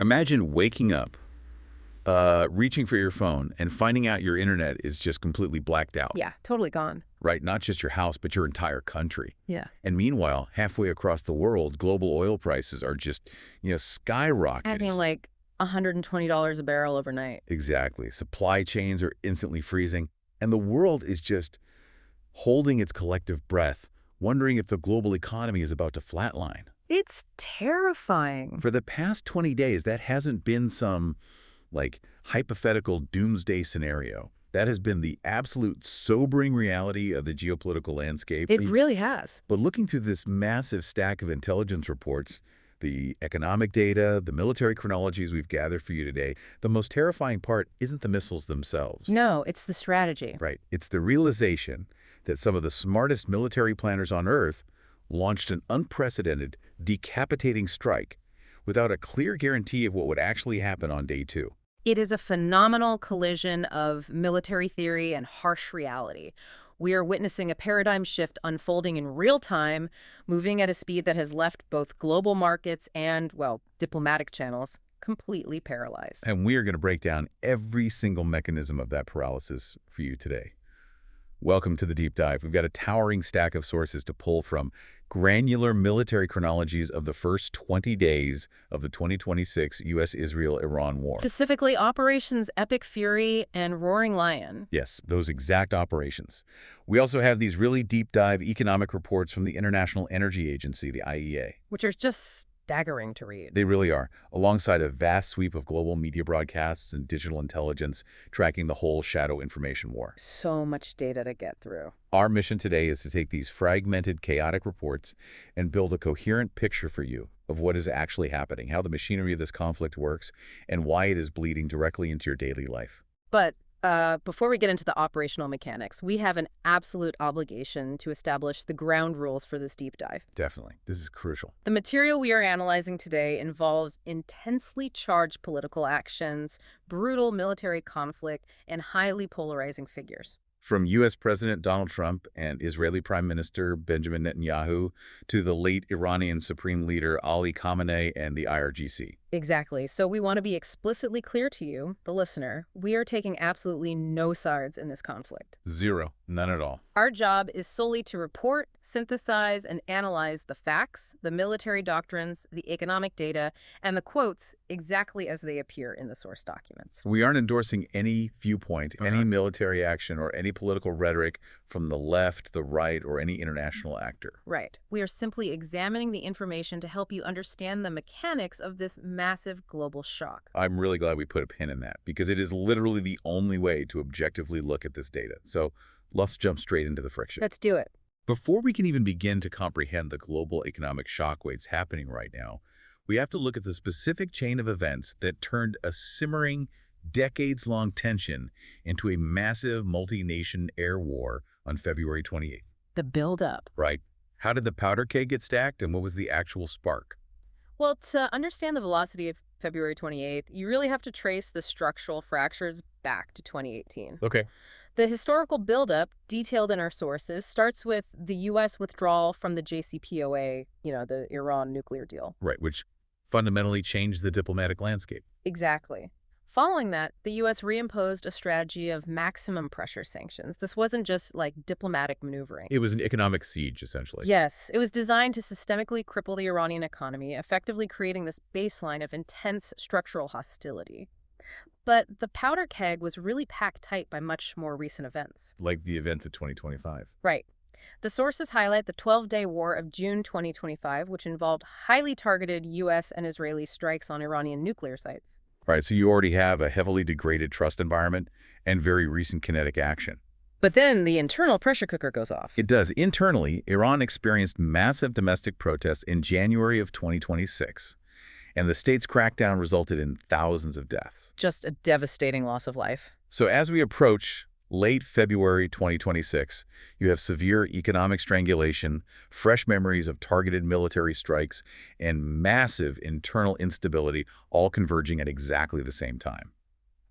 Imagine waking up, reaching for your phone, and finding out your internet is just completely blacked out. Yeah, totally gone. Right? Not just your house, but your entire country. Yeah. And meanwhile, halfway across the world, global oil prices are just, skyrocketing. Adding like $120 a barrel overnight. Exactly. Supply chains are instantly freezing, and the world is just holding its collective breath, wondering if the global economy is about to flatline. It's terrifying. For the past 20 days, that hasn't been some, hypothetical doomsday scenario. That has been the absolute sobering reality of the geopolitical landscape. It really has. But looking through this massive stack of intelligence reports, the economic data, the military chronologies we've gathered for you today, the most terrifying part isn't the missiles themselves. No, it's the strategy. Right. It's the realization that some of the smartest military planners on Earth launched an unprecedented, decapitating strike without a clear guarantee of what would actually happen on day 2. It is a phenomenal collision of military theory and harsh reality. We are witnessing a paradigm shift unfolding in real time, moving at a speed that has left both global markets and, well, diplomatic channels completely paralyzed. And we are going to break down every single mechanism of that paralysis for you today. Welcome to the Deep Dive. We've got a towering stack of sources to pull from, granular military chronologies of the first 20 days of the 2026 U.S.-Israel-Iran war. Specifically, Operations Epic Fury and Roaring Lion. Yes, those exact operations. We also have these really deep dive economic reports from the International Energy Agency, the IEA. Which are just staggering to read. They really are, alongside a vast sweep of global media broadcasts and digital intelligence tracking the whole shadow information war. So much data to get through. Our mission today is to take these fragmented, chaotic reports and build a coherent picture for you of what is actually happening, how the machinery of this conflict works, and why it is bleeding directly into your daily life. But before we get into the operational mechanics, we have an absolute obligation to establish the ground rules for this deep dive. Definitely. This is crucial. The material we are analyzing today involves intensely charged political actions, brutal military conflict, and highly polarizing figures. From U.S. President Donald Trump and Israeli Prime Minister Benjamin Netanyahu to the late Iranian Supreme Leader Ali Khamenei and the IRGC. Exactly. So we want to be explicitly clear to you, the listener, we are taking absolutely no sides in this conflict. Zero. None at all. Our job is solely to report, synthesize, and analyze the facts, the military doctrines, the economic data, and the quotes exactly as they appear in the source documents. We aren't endorsing any viewpoint, any military action, or any political rhetoric from the left, the right, or any international actor. Right. We are simply examining the information to help you understand the mechanics of this massive global shock. I'm really glad we put a pin in that, because it is literally the only way to objectively look at this data. So let's jump straight into the friction. Let's do it. Before we can even begin to comprehend the global economic shockwaves happening right now, we have to look at the specific chain of events that turned a simmering, decades-long tension into a massive multi-nation air war on February 28th. The build-up. Right. How did the powder keg get stacked, and what was the actual spark? Well, to understand the velocity of February 28th, you really have to trace the structural fractures back to 2018. Okay. The historical buildup, detailed in our sources, starts with the U.S. withdrawal from the JCPOA, the Iran nuclear deal. Right, which fundamentally changed the diplomatic landscape. Exactly. Following that, the U.S. reimposed a strategy of maximum pressure sanctions. This wasn't just like diplomatic maneuvering. It was an economic siege, essentially. Yes, it was designed to systemically cripple the Iranian economy, effectively creating this baseline of intense structural hostility. But the powder keg was really packed tight by much more recent events. Like the event of 2025. Right. The sources highlight the 12-day war of June 2025, which involved highly targeted U.S. and Israeli strikes on Iranian nuclear sites. Right, so you already have a heavily degraded trust environment and very recent kinetic action. But then the internal pressure cooker goes off. It does. Internally, Iran experienced massive domestic protests in January of 2026, and the state's crackdown resulted in thousands of deaths. Just a devastating loss of life. So as we approach late February 2026, you have severe economic strangulation, fresh memories of targeted military strikes, and massive internal instability all converging at exactly the same time.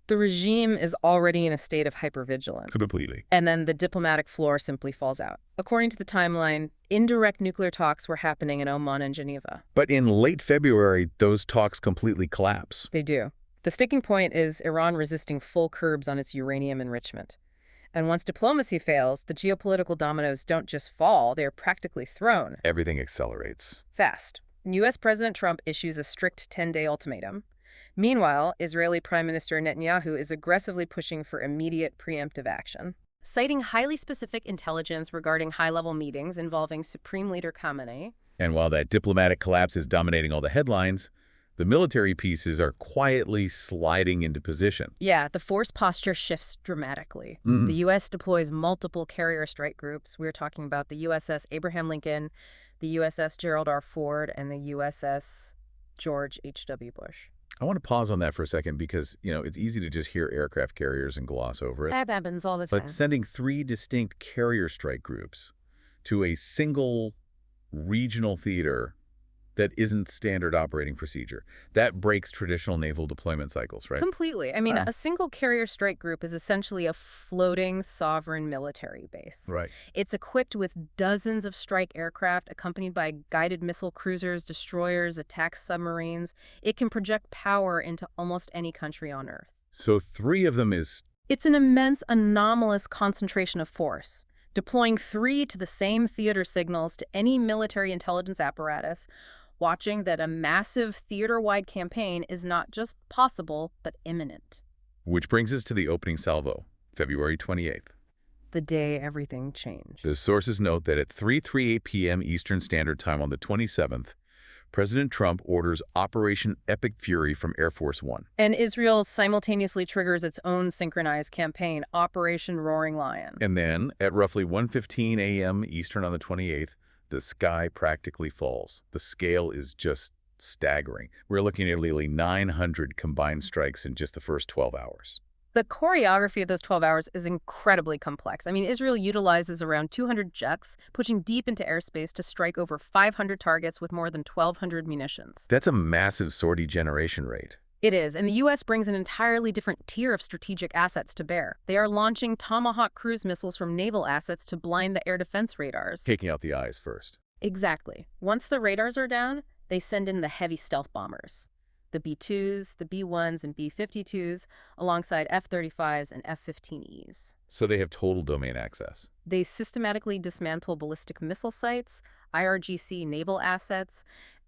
The regime is already in a state of hypervigilance. Completely. And then the diplomatic floor simply falls out. According to the timeline, indirect nuclear talks were happening in Oman and Geneva. But in late February, those talks completely collapse. They do. The sticking point is Iran resisting full curbs on its uranium enrichment. And once diplomacy fails, the geopolitical dominoes don't just fall, they're practically thrown. Everything accelerates. Fast. U.S. President Trump issues a strict 10-day ultimatum. Meanwhile, Israeli Prime Minister Netanyahu is aggressively pushing for immediate preemptive action, citing highly specific intelligence regarding high-level meetings involving Supreme Leader Khamenei. And while that diplomatic collapse is dominating all the headlines, the military pieces are quietly sliding into position. Yeah, the force posture shifts dramatically. Mm. The U.S. deploys multiple carrier strike groups. We're talking about the USS Abraham Lincoln, the USS Gerald R. Ford, and the USS George H.W. Bush. I want to pause on that for a second because, it's easy to just hear aircraft carriers and gloss over it. That happens all the time. But sending 3 distinct carrier strike groups to a single regional theater that isn't standard operating procedure, that breaks traditional naval deployment cycles, right? Completely. I mean, a single carrier strike group is essentially a floating sovereign military base. Right. It's equipped with dozens of strike aircraft accompanied by guided missile cruisers, destroyers, attack submarines. It can project power into almost any country on Earth. So 3 of them is... It's an immense, anomalous concentration of force. Deploying 3 to the same theater signals to any military intelligence apparatus, watching that a massive theater-wide campaign is not just possible, but imminent. Which brings us to the opening salvo, February 28th. The day everything changed. The sources note that at 3:38 p.m. Eastern Standard Time on the 27th, President Trump orders Operation Epic Fury from Air Force One. And Israel simultaneously triggers its own synchronized campaign, Operation Roaring Lion. And then, at roughly 1:15 a.m. Eastern on the 28th, the sky practically falls. The scale is just staggering. We're looking at nearly 900 combined strikes in just the first 12 hours. The choreography of those 12 hours is incredibly complex. I mean, Israel utilizes around 200 jets, pushing deep into airspace to strike over 500 targets with more than 1,200 munitions. That's a massive sortie generation rate. It is, and the U.S. brings an entirely different tier of strategic assets to bear. They are launching Tomahawk cruise missiles from naval assets to blind the air defense radars. Taking out the eyes first. Exactly. Once the radars are down, they send in the heavy stealth bombers. The B-2s, the B-1s, and B-52s, alongside F-35s and F-15Es. So they have total domain access. They systematically dismantle ballistic missile sites, IRGC naval assets,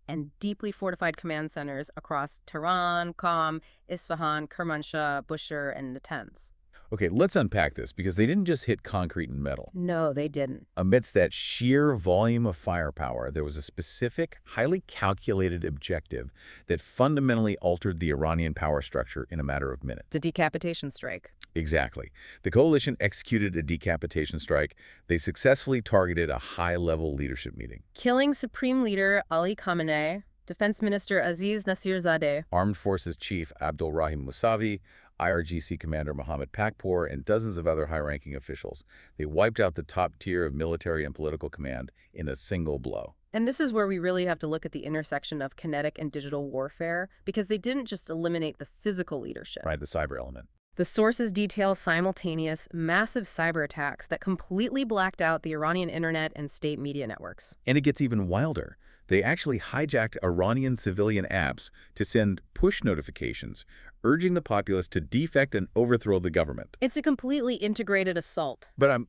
and deeply fortified command centers across Tehran, Qom, Isfahan, Kermanshah, Bushehr, and Natanz. Okay, let's unpack this because they didn't just hit concrete and metal. No, they didn't. Amidst that sheer volume of firepower, there was a specific, highly calculated objective that fundamentally altered the Iranian power structure in a matter of minutes. The decapitation strike. Exactly. The coalition executed a decapitation strike. They successfully targeted a high-level leadership meeting. Killing Supreme Leader Ali Khamenei, Defense Minister Aziz Nasirzadeh, Armed Forces Chief Abdul Rahim Mousavi, IRGC Commander Mohammad Pakpour, and dozens of other high-ranking officials. They wiped out the top tier of military and political command in a single blow. And this is where we really have to look at the intersection of kinetic and digital warfare, because they didn't just eliminate the physical leadership. Right, the cyber element. The sources detail simultaneous, massive cyber attacks that completely blacked out the Iranian internet and state media networks. And it gets even wilder. They actually hijacked Iranian civilian apps to send push notifications, urging the populace to defect and overthrow the government. It's a completely integrated assault. But I'm,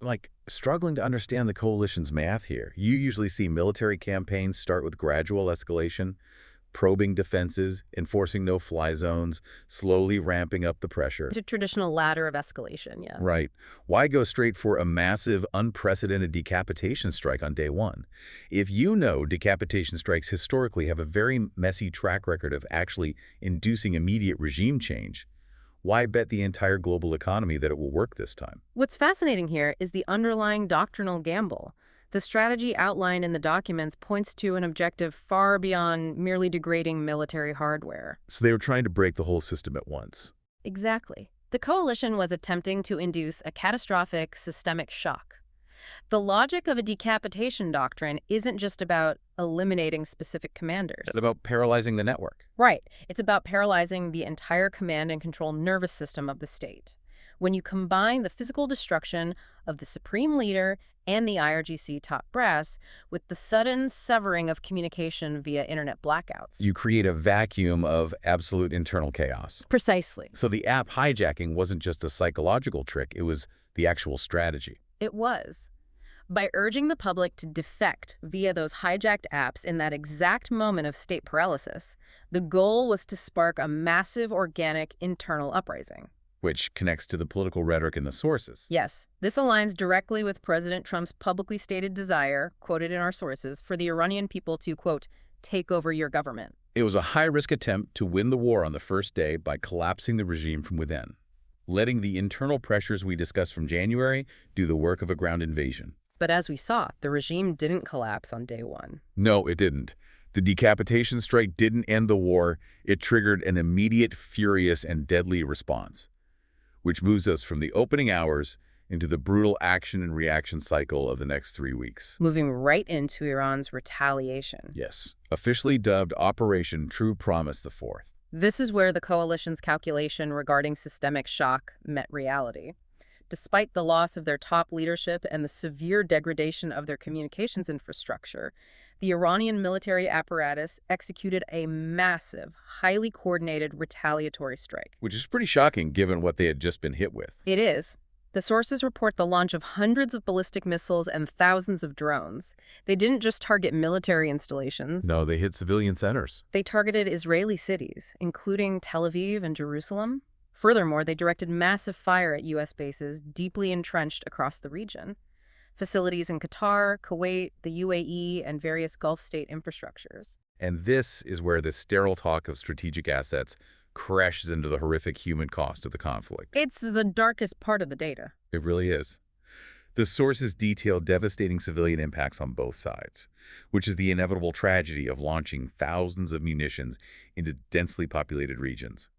struggling to understand the coalition's math here. You usually see military campaigns start with gradual escalation, probing defenses, enforcing no-fly zones, slowly ramping up the pressure. It's a traditional ladder of escalation, yeah. Right. Why go straight for a massive, unprecedented decapitation strike on day one? If you know decapitation strikes historically have a very messy track record of actually inducing immediate regime change, why bet the entire global economy that it will work this time? What's fascinating here is the underlying doctrinal gamble. The strategy outlined in the documents points to an objective far beyond merely degrading military hardware. So they were trying to break the whole system at once. Exactly. The coalition was attempting to induce a catastrophic systemic shock. The logic of a decapitation doctrine isn't just about eliminating specific commanders. It's about paralyzing the network. Right. It's about paralyzing the entire command and control nervous system of the state. When you combine the physical destruction of the supreme leader and the IRGC top brass with the sudden severing of communication via internet blackouts. You create a vacuum of absolute internal chaos. Precisely. So the app hijacking wasn't just a psychological trick, it was the actual strategy. It was. By urging the public to defect via those hijacked apps in that exact moment of state paralysis, the goal was to spark a massive organic internal uprising. Which connects to the political rhetoric in the sources. Yes, this aligns directly with President Trump's publicly stated desire, quoted in our sources, for the Iranian people to, quote, take over your government. It was a high-risk attempt to win the war on the first day by collapsing the regime from within, letting the internal pressures we discussed from January do the work of a ground invasion. But as we saw, the regime didn't collapse on day one. No, it didn't. The decapitation strike didn't end the war. It triggered an immediate, furious, and deadly response, which moves us from the opening hours into the brutal action and reaction cycle of the next 3 weeks. Moving right into Iran's retaliation. Yes, officially dubbed Operation True Promise the Fourth. This is where the coalition's calculation regarding systemic shock met reality. Despite the loss of their top leadership and the severe degradation of their communications infrastructure, the Iranian military apparatus executed a massive, highly coordinated retaliatory strike. Which is pretty shocking given what they had just been hit with. It is. The sources report the launch of hundreds of ballistic missiles and thousands of drones. They didn't just target military installations. No, they hit civilian centers. They targeted Israeli cities, including Tel Aviv and Jerusalem. Furthermore, they directed massive fire at U.S. bases deeply entrenched across the region. Facilities in Qatar, Kuwait, the UAE, and various Gulf state infrastructures. And this is where the sterile talk of strategic assets crashes into the horrific human cost of the conflict. It's the darkest part of the data. It really is. The sources detail devastating civilian impacts on both sides, which is the inevitable tragedy of launching thousands of munitions into densely populated regions.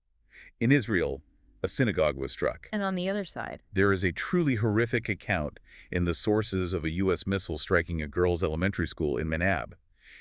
In Israel, a synagogue was struck. And on the other side, There is a truly horrific account in the sources of a U.S. missile striking a girls' elementary school in Menab.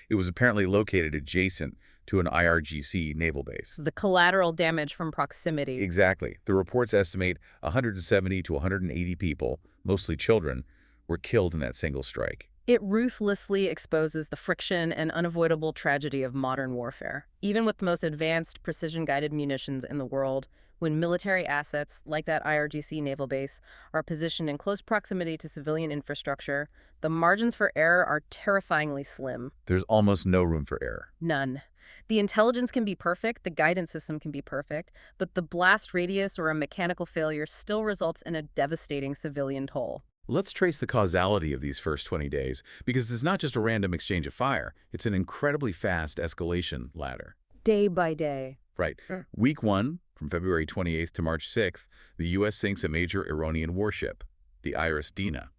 It was apparently located adjacent to an IRGC naval base. the collateral damage from proximity. Exactly. The reports estimate 170 to 180 people, mostly children, were killed in that single strike. It ruthlessly exposes the friction and unavoidable tragedy of modern warfare. Even with the most advanced precision-guided munitions in the world, when military assets, like that IRGC naval base, are positioned in close proximity to civilian infrastructure, the margins for error are terrifyingly slim. There's almost no room for error. None. The intelligence can be perfect, the guidance system can be perfect, but the blast radius or a mechanical failure still results in a devastating civilian toll. Let's trace the causality of these first 20 days, because it's not just a random exchange of fire. It's an incredibly fast escalation ladder. Day by day. Right. Week 1, from February 28th to March 6th, the U.S. sinks a major Iranian warship, the Iris Dina.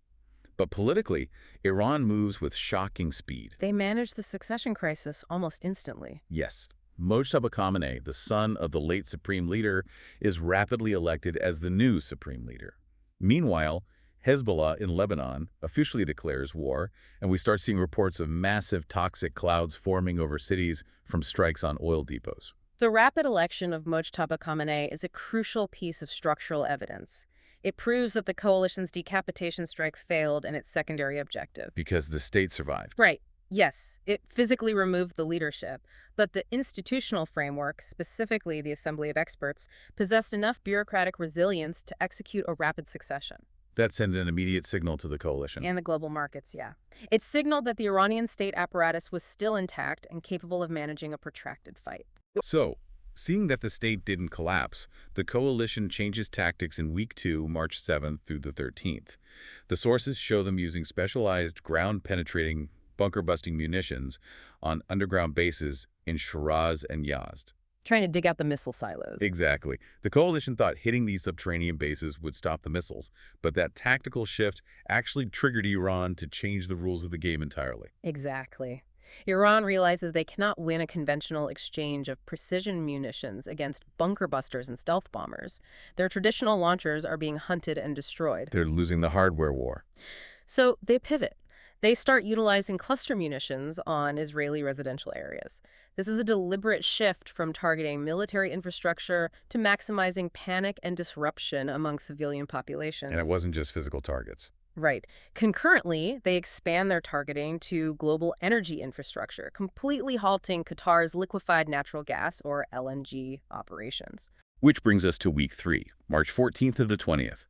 But politically, Iran moves with shocking speed. They manage the succession crisis almost instantly. Yes, Mojtaba Khamenei, the son of the late supreme leader, is rapidly elected as the new supreme leader. Meanwhile, Hezbollah in Lebanon officially declares war, and we start seeing reports of massive toxic clouds forming over cities from strikes on oil depots. The rapid election of Mojtaba Khamenei is a crucial piece of structural evidence. It proves that the coalition's decapitation strike failed in its secondary objective. Because the state survived. Right. Yes, it physically removed the leadership, but the institutional framework, specifically the Assembly of Experts, possessed enough bureaucratic resilience to execute a rapid succession. That sent an immediate signal to the coalition. And the global markets, yeah. It signaled that the Iranian state apparatus was still intact and capable of managing a protracted fight. So, seeing that the state didn't collapse, the coalition changes tactics in week 2, March 7th through the 13th. The sources show them using specialized ground-penetrating, bunker-busting munitions on underground bases in Shiraz and Yazd. Trying to dig out the missile silos. Exactly. The coalition thought hitting these subterranean bases would stop the missiles, but that tactical shift actually triggered Iran to change the rules of the game entirely. Exactly. Iran realizes they cannot win a conventional exchange of precision munitions against bunker busters and stealth bombers. Their traditional launchers are being hunted and destroyed. They're losing the hardware war. So they pivot. They start utilizing cluster munitions on Israeli residential areas. This is a deliberate shift from targeting military infrastructure to maximizing panic and disruption among civilian And it populations. wasn't just physical targets. Right. Concurrently, they expand their targeting to global energy infrastructure, completely halting Qatar's liquefied natural gas or LNG operations. Which brings us to week 3, March 14th to the 20th.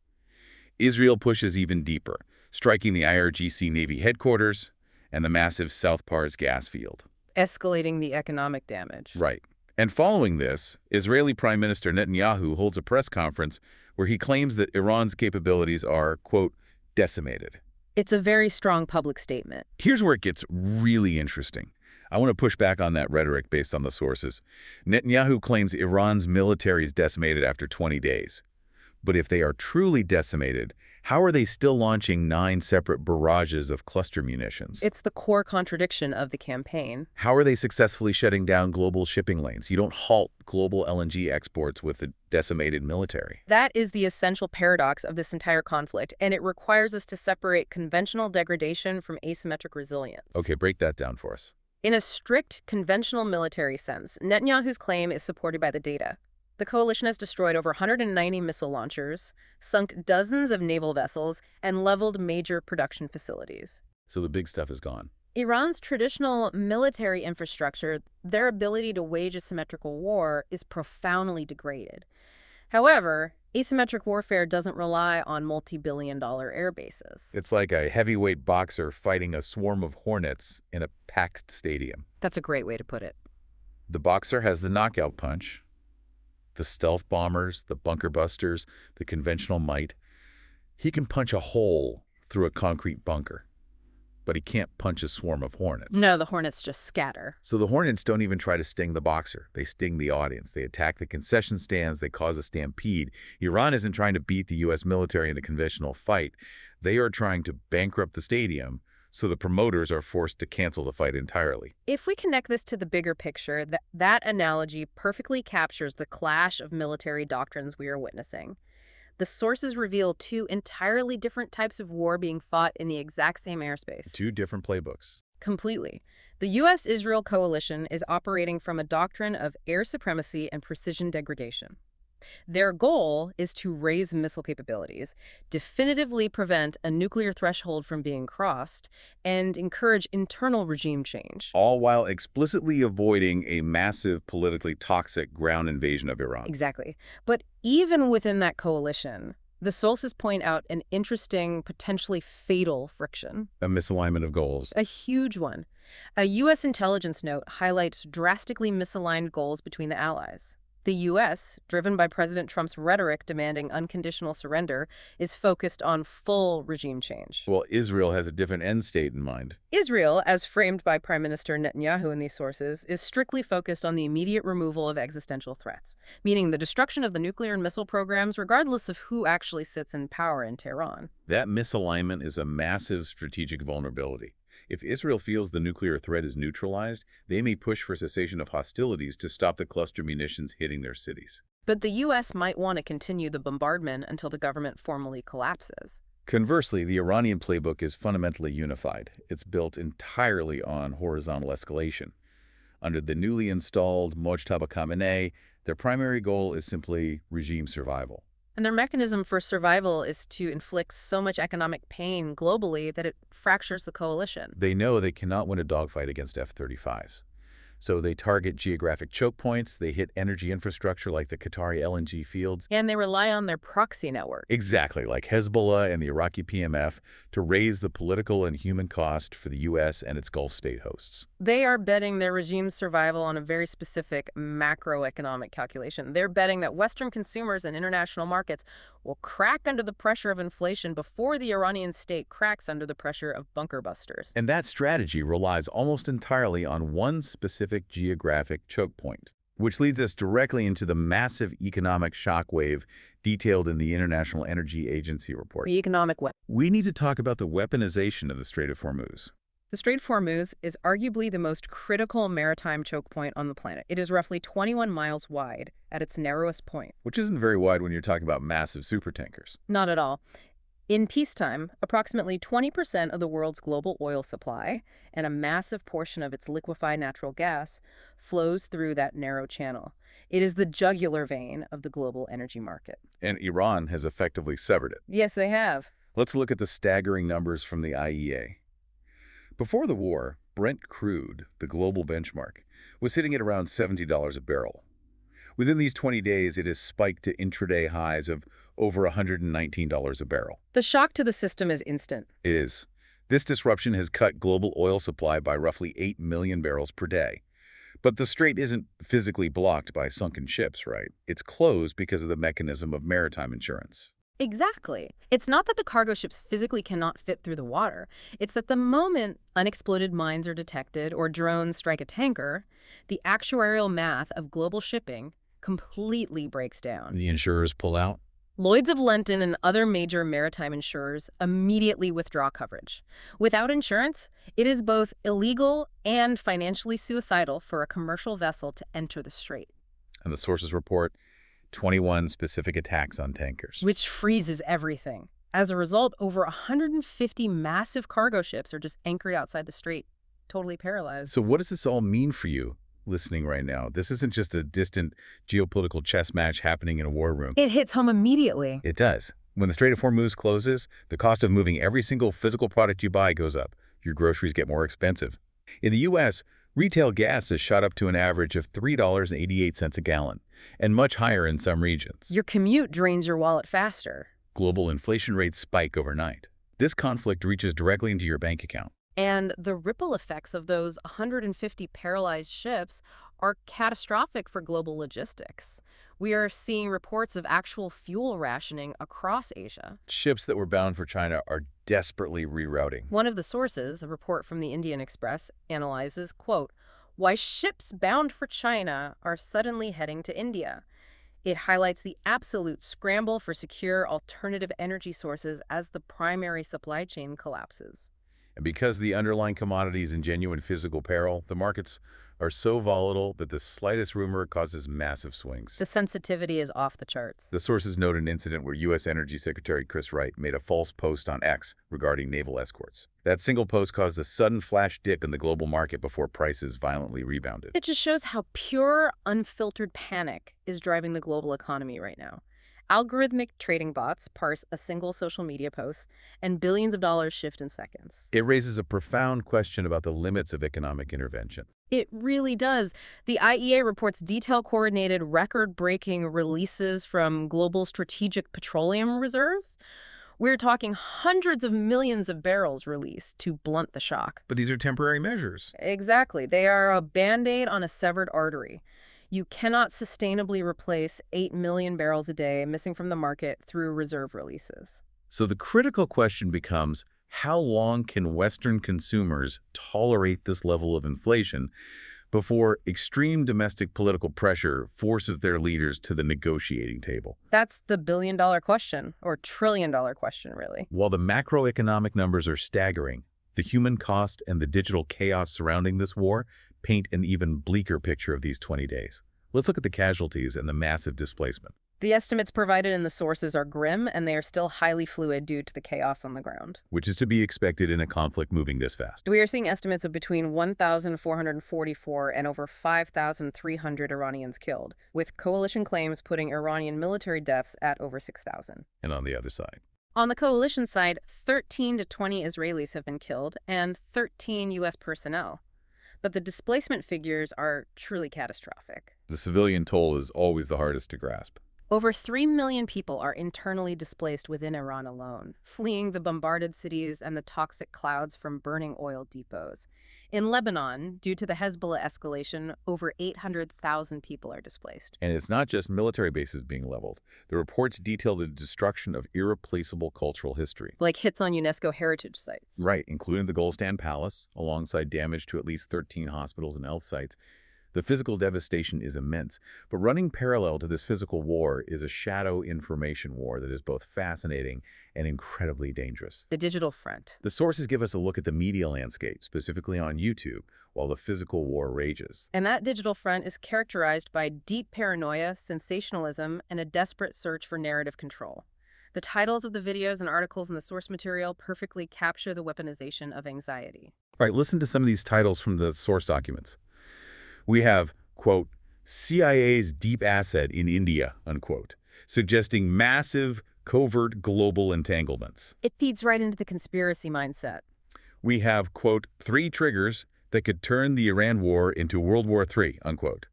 Israel pushes even deeper, striking the IRGC Navy headquarters and the massive South Pars gas field. Escalating the economic damage. Right. And following this, Israeli Prime Minister Netanyahu holds a press conference where he claims that Iran's capabilities are, quote, decimated. It's a very strong public statement. Here's where it gets really interesting. I want to push back on that rhetoric based on the sources. Netanyahu claims Iran's military is decimated after 20 days. But if they are truly decimated, how are they still launching 9 separate barrages of cluster munitions? It's the core contradiction of the campaign. How are they successfully shutting down global shipping lanes? You don't halt global LNG exports with a decimated military. That is the essential paradox of this entire conflict, and it requires us to separate conventional degradation from asymmetric resilience. Okay, break that down for us. In a strict conventional military sense, Netanyahu's claim is supported by the data. The coalition has destroyed over 190 missile launchers, sunk dozens of naval vessels, and leveled major production facilities. So the big stuff is gone. Iran's traditional military infrastructure, their ability to wage a symmetrical war, is profoundly degraded. However, asymmetric warfare doesn't rely on multi-billion-dollar air bases. It's like a heavyweight boxer fighting a swarm of hornets in a packed stadium. That's a great way to put it. The boxer has the knockout punch, the stealth bombers, the bunker busters, the conventional might. He can punch a hole through a concrete bunker, but he can't punch a swarm of hornets. No, the hornets just scatter. So the hornets don't even try to sting the boxer. They sting the audience. They attack the concession stands. They cause a stampede. Iran isn't trying to beat the U.S. military in a conventional fight. They are trying to bankrupt the stadium, so the promoters are forced to cancel the fight entirely. If we connect this to the bigger picture, that analogy perfectly captures the clash of military doctrines we are witnessing. The sources reveal 2 entirely different types of war being fought in the exact same airspace. 2 different playbooks. Completely. The U.S.-Israel coalition is operating from a doctrine of air supremacy and precision degradation. Their goal is to raise missile capabilities, definitively prevent a nuclear threshold from being crossed, and encourage internal regime change. All while explicitly avoiding a massive politically toxic ground invasion of Iran. Exactly. But even within that coalition, the sources point out an interesting, potentially fatal friction. A misalignment of goals. A huge one. A U.S. intelligence note highlights drastically misaligned goals between the allies. The U.S., driven by President Trump's rhetoric demanding unconditional surrender, is focused on full regime change. Well, Israel has a different end state in mind. Israel, as framed by Prime Minister Netanyahu in these sources, is strictly focused on the immediate removal of existential threats, meaning the destruction of the nuclear and missile programs regardless of who actually sits in power in Tehran. That misalignment is a massive strategic vulnerability. If Israel feels the nuclear threat is neutralized, they may push for cessation of hostilities to stop the cluster munitions hitting their cities. But the U.S. might want to continue the bombardment until the government formally collapses. Conversely, the Iranian playbook is fundamentally unified. It's built entirely on horizontal escalation. Under the newly installed Mojtaba Khamenei, their primary goal is simply regime survival. And their mechanism for survival is to inflict so much economic pain globally that it fractures the coalition. They know they cannot win a dogfight against F-35s. So they target geographic choke points, they hit energy infrastructure like the Qatari LNG fields. And they rely on their proxy network. Exactly, like Hezbollah and the Iraqi PMF, to raise the political and human cost for the U.S. and its Gulf state hosts. They are betting their regime's survival on a very specific macroeconomic calculation. They're betting that Western consumers and international markets will crack under the pressure of inflation before the Iranian state cracks under the pressure of bunker busters. And that strategy relies almost entirely on one specific geographic choke point, which leads us directly into the massive economic shockwave detailed in the International Energy Agency report. The economic weapon. We need to talk about the weaponization of the Strait of Hormuz. The Strait of Hormuz is arguably the most critical maritime choke point on the planet. It is roughly 21 miles wide at its narrowest point. Which isn't very wide when you're talking about massive supertankers. Not at all. In peacetime, approximately 20% of the world's global oil supply and a massive portion of its liquefied natural gas flows through that narrow channel. It is the jugular vein of the global energy market. And Iran has effectively severed it. Yes, they have. Let's look at the staggering numbers from the IEA. Before the war, Brent crude, the global benchmark, was sitting at around $70 a barrel. Within these 20 days, it has spiked to intraday highs of over $119 a barrel. The shock to the system is instant. It is. This disruption has cut global oil supply by roughly 8 million barrels per day. But the strait isn't physically blocked by sunken ships, right? It's closed because of the mechanism of maritime insurance. Exactly. It's not that the cargo ships physically cannot fit through the water. It's that the moment unexploded mines are detected or drones strike a tanker, the actuarial math of global shipping completely breaks down. The insurers pull out? Lloyd's of London and other major maritime insurers immediately withdraw coverage. Without insurance, it is both illegal and financially suicidal for a commercial vessel to enter the strait. And the sources report 21 specific attacks on tankers. Which freezes everything. As a result, over 150 massive cargo ships are just anchored outside the strait, totally paralyzed. So what does this all mean for you listening right now? This isn't just a distant geopolitical chess match happening in a war room. It hits home immediately. It does. When the Strait of Hormuz closes, the cost of moving every single physical product you buy goes up. Your groceries get more expensive. In the U.S., retail gas has shot up to an average of $3.88 a gallon, and much higher in some regions. Your commute drains your wallet faster. Global inflation rates spike overnight. This conflict reaches directly into your bank account. And the ripple effects of those 150 paralyzed ships are catastrophic for global logistics. We are seeing reports of actual fuel rationing across Asia. Ships that were bound for China are desperately rerouting. One of the sources, a report from the Indian Express, analyzes, quote, why ships bound for China are suddenly heading to India. It highlights the absolute scramble for secure alternative energy sources as the primary supply chain collapses. And because the underlying commodities in genuine physical peril, the markets are so volatile that the slightest rumor causes massive swings. The sensitivity is off the charts. The sources note an incident where U.S. Energy Secretary Chris Wright made a false post on X regarding naval escorts. That single post caused a sudden flash dip in the global market before prices violently rebounded. It just shows how pure, unfiltered panic is driving the global economy right now. Algorithmic trading bots parse a single social media post, and billions of dollars shift in seconds. It raises a profound question about the limits of economic intervention. It really does. The IEA reports detail-coordinated, record-breaking releases from global strategic petroleum reserves. We're talking hundreds of millions of barrels released to blunt the shock. But these are temporary measures. Exactly. They are a Band-Aid on a severed artery. You cannot sustainably replace 8 million barrels a day missing from the market through reserve releases. So the critical question becomes, how long can Western consumers tolerate this level of inflation before extreme domestic political pressure forces their leaders to the negotiating table? That's the billion-dollar question, or trillion-dollar question, really. While the macroeconomic numbers are staggering, the human cost and the digital chaos surrounding this war paint an even bleaker picture of these 20 days. Let's look at the casualties and the massive displacement. The estimates provided in the sources are grim, and they are still highly fluid due to the chaos on the ground. Which is to be expected in a conflict moving this fast. We are seeing estimates of between 1,444 and over 5,300 Iranians killed, with coalition claims putting Iranian military deaths at over 6,000. And on the other side. On the coalition side, 13 to 20 Israelis have been killed and 13 U.S. personnel. But the displacement figures are truly catastrophic. The civilian toll is always the hardest to grasp. Over 3 million people are internally displaced within Iran alone, fleeing the bombarded cities and the toxic clouds from burning oil depots. In Lebanon, due to the Hezbollah escalation, over 800,000 people are displaced. And it's not just military bases being leveled. The reports detail the destruction of irreplaceable cultural history. Like hits on UNESCO heritage sites. Right, including the Goldstan Palace, alongside damage to at least 13 hospitals and health sites. The physical devastation is immense, but running parallel to this physical war is a shadow information war that is both fascinating and incredibly dangerous. The digital front. The sources give us a look at the media landscape, specifically on YouTube, while the physical war rages. And that digital front is characterized by deep paranoia, sensationalism, and a desperate search for narrative control. The titles of the videos and articles in the source material perfectly capture the weaponization of anxiety. All right, listen to some of these titles from the source documents. We have, quote, CIA's deep asset in India, unquote, suggesting massive, covert global entanglements. It feeds right into the conspiracy mindset. We have, quote, three triggers that could turn the Iran war into World War III, unquote.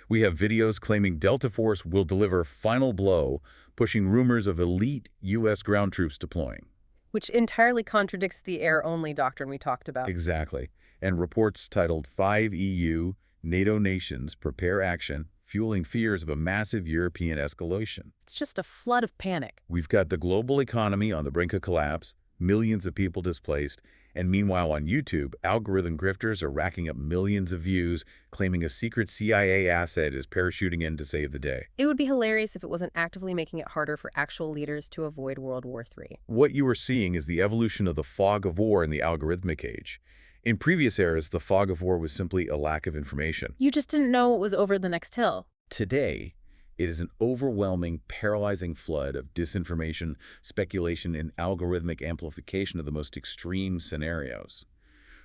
We have videos claiming Delta Force will deliver final blow, pushing rumors of elite U.S. ground troops deploying. Which entirely contradicts the air-only doctrine we talked about. Exactly. And reports titled 5 EU, NATO nations prepare action, fueling fears of a massive European escalation. It's just a flood of panic. We've got the global economy on the brink of collapse, millions of people displaced, and meanwhile on YouTube, algorithm grifters are racking up millions of views, claiming a secret CIA asset is parachuting in to save the day. It would be hilarious if it wasn't actively making it harder for actual leaders to avoid World War III. What you are seeing is the evolution of the fog of war in the algorithmic age. In previous eras, the fog of war was simply a lack of information. You just didn't know what was over the next hill. Today, it is an overwhelming, paralyzing flood of disinformation, speculation, and algorithmic amplification of the most extreme scenarios.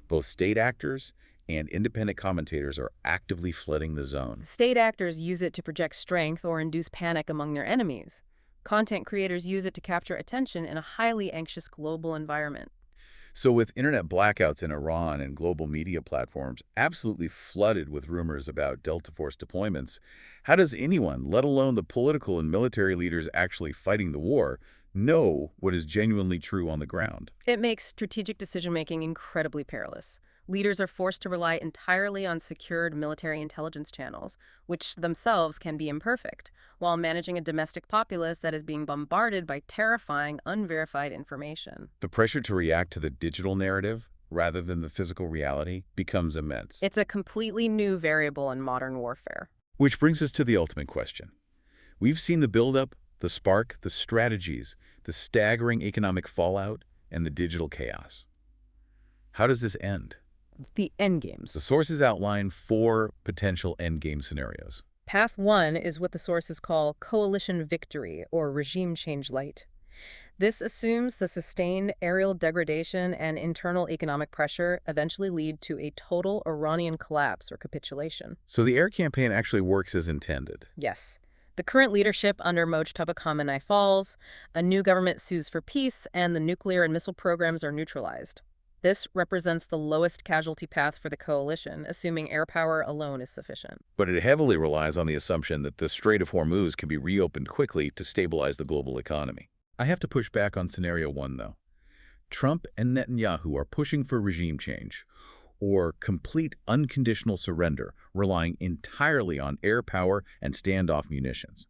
Both state actors and independent commentators are actively flooding the zone. State actors use it to project strength or induce panic among their enemies. Content creators use it to capture attention in a highly anxious global environment. So with internet blackouts in Iran and global media platforms absolutely flooded with rumors about Delta Force deployments, how does anyone, let alone the political and military leaders actually fighting the war, know what is genuinely true on the ground? It makes strategic decision-making incredibly perilous. Leaders are forced to rely entirely on secured military intelligence channels, which themselves can be imperfect, while managing a domestic populace that is being bombarded by terrifying, unverified information. The pressure to react to the digital narrative, rather than the physical reality, becomes immense. It's a completely new variable in modern warfare. Which brings us to the ultimate question. We've seen the buildup, the spark, the strategies, the staggering economic fallout, and the digital chaos. How does this end? The endgames. The sources outline 4 potential endgame scenarios. Path 1 is what the sources call coalition victory or regime change light. This assumes the sustained aerial degradation and internal economic pressure eventually lead to a total Iranian collapse or capitulation. So the air campaign actually works as intended. Yes. The current leadership under Mojtaba Khamenei falls, a new government sues for peace, and the nuclear and missile programs are neutralized. This represents the lowest casualty path for the coalition, assuming air power alone is sufficient. But it heavily relies on the assumption that the Strait of Hormuz can be reopened quickly to stabilize the global economy. I have to push back on scenario 1, though. Trump and Netanyahu are pushing for regime change, or complete unconditional surrender, relying entirely on air power and standoff munitions.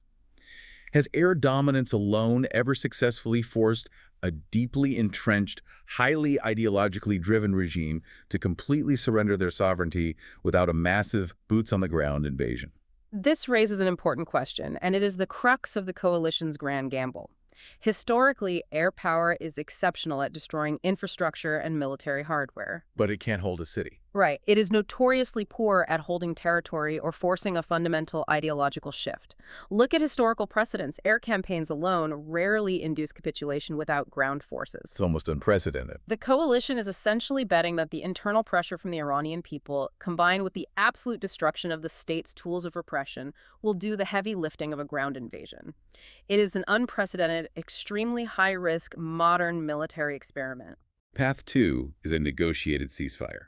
Has air dominance alone ever successfully forced a deeply entrenched, highly ideologically driven regime to completely surrender their sovereignty without a massive, boots-on-the-ground invasion? This raises an important question, and it is the crux of the coalition's grand gamble. Historically, air power is exceptional at destroying infrastructure and military hardware. But it can't hold a city. Right. It is notoriously poor at holding territory or forcing a fundamental ideological shift. Look at historical precedents. Air campaigns alone rarely induce capitulation without ground forces. It's almost unprecedented. The coalition is essentially betting that the internal pressure from the Iranian people, combined with the absolute destruction of the state's tools of repression, will do the heavy lifting of a ground invasion. It is an unprecedented, extremely high-risk, modern military experiment. Path 2 is a negotiated ceasefire.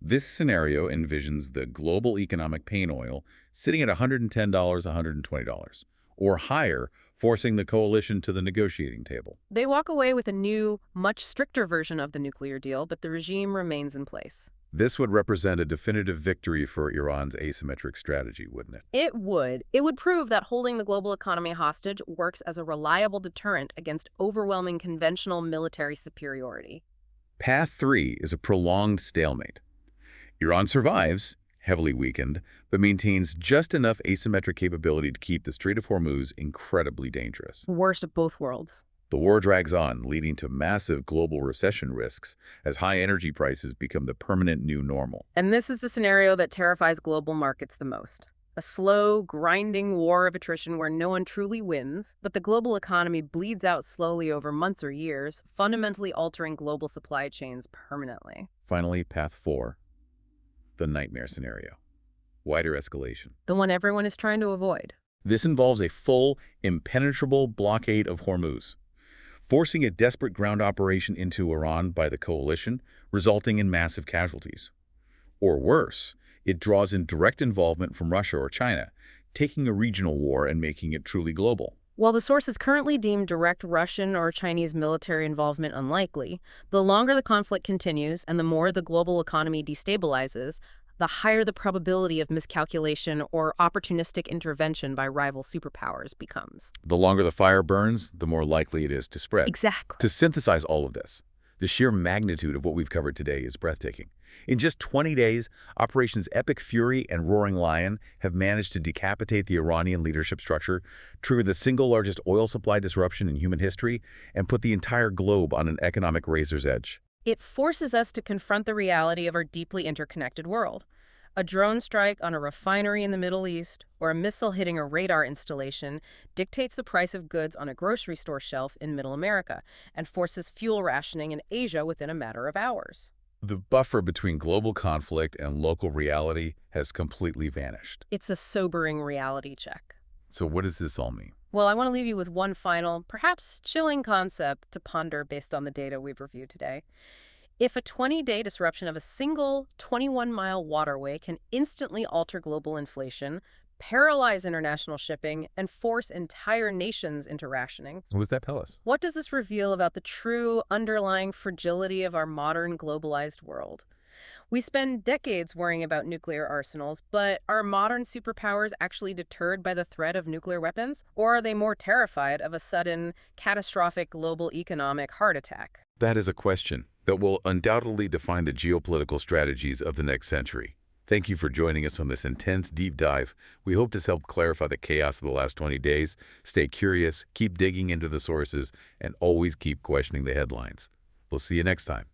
This scenario envisions the global economic pain oil sitting at $110, $120, or higher, forcing the coalition to the negotiating table. They walk away with a new, much stricter version of the nuclear deal, but the regime remains in place. This would represent a definitive victory for Iran's asymmetric strategy, wouldn't it? It would. It would prove that holding the global economy hostage works as a reliable deterrent against overwhelming conventional military superiority. Path 3 is a prolonged stalemate. Iran survives, heavily weakened, but maintains just enough asymmetric capability to keep the Strait of Hormuz incredibly dangerous. Worst of both worlds. The war drags on, leading to massive global recession risks as high energy prices become the permanent new normal. And this is the scenario that terrifies global markets the most. A slow, grinding war of attrition where no one truly wins, but the global economy bleeds out slowly over months or years, fundamentally altering global supply chains permanently. Finally, path 4, the nightmare scenario. Wider escalation. The one everyone is trying to avoid. This involves a full, impenetrable blockade of Hormuz, forcing a desperate ground operation into Iran by the coalition, resulting in massive casualties. Or worse, it draws in direct involvement from Russia or China, taking a regional war and making it truly global. While the sources currently deem direct Russian or Chinese military involvement unlikely, the longer the conflict continues and the more the global economy destabilizes, the higher the probability of miscalculation or opportunistic intervention by rival superpowers becomes. The longer the fire burns, the more likely it is to spread. Exactly. To synthesize all of this, the sheer magnitude of what we've covered today is breathtaking. In just 20 days, Operations Epic Fury and Roaring Lion have managed to decapitate the Iranian leadership structure, trigger the single largest oil supply disruption in human history, and put the entire globe on an economic razor's edge. It forces us to confront the reality of our deeply interconnected world. A drone strike on a refinery in the Middle East or a missile hitting a radar installation dictates the price of goods on a grocery store shelf in Middle America and forces fuel rationing in Asia within a matter of hours. The buffer between global conflict and local reality has completely vanished. It's a sobering reality check. So what does this all mean? Well, I want to leave you with one final, perhaps chilling concept to ponder based on the data we've reviewed today. If a 20-day disruption of a single 21-mile waterway can instantly alter global inflation, paralyze international shipping, and force entire nations into rationing, What does that tell us? what does this reveal about the true underlying fragility of our modern globalized world? We spend decades worrying about nuclear arsenals, but are modern superpowers actually deterred by the threat of nuclear weapons? Or are they more terrified of a sudden, catastrophic global economic heart attack? That is a question that will undoubtedly define the geopolitical strategies of the next century. Thank you for joining us on this intense deep dive. We hope this helped clarify the chaos of the last 20 days. Stay curious, keep digging into the sources, and always keep questioning the headlines. We'll see you next time.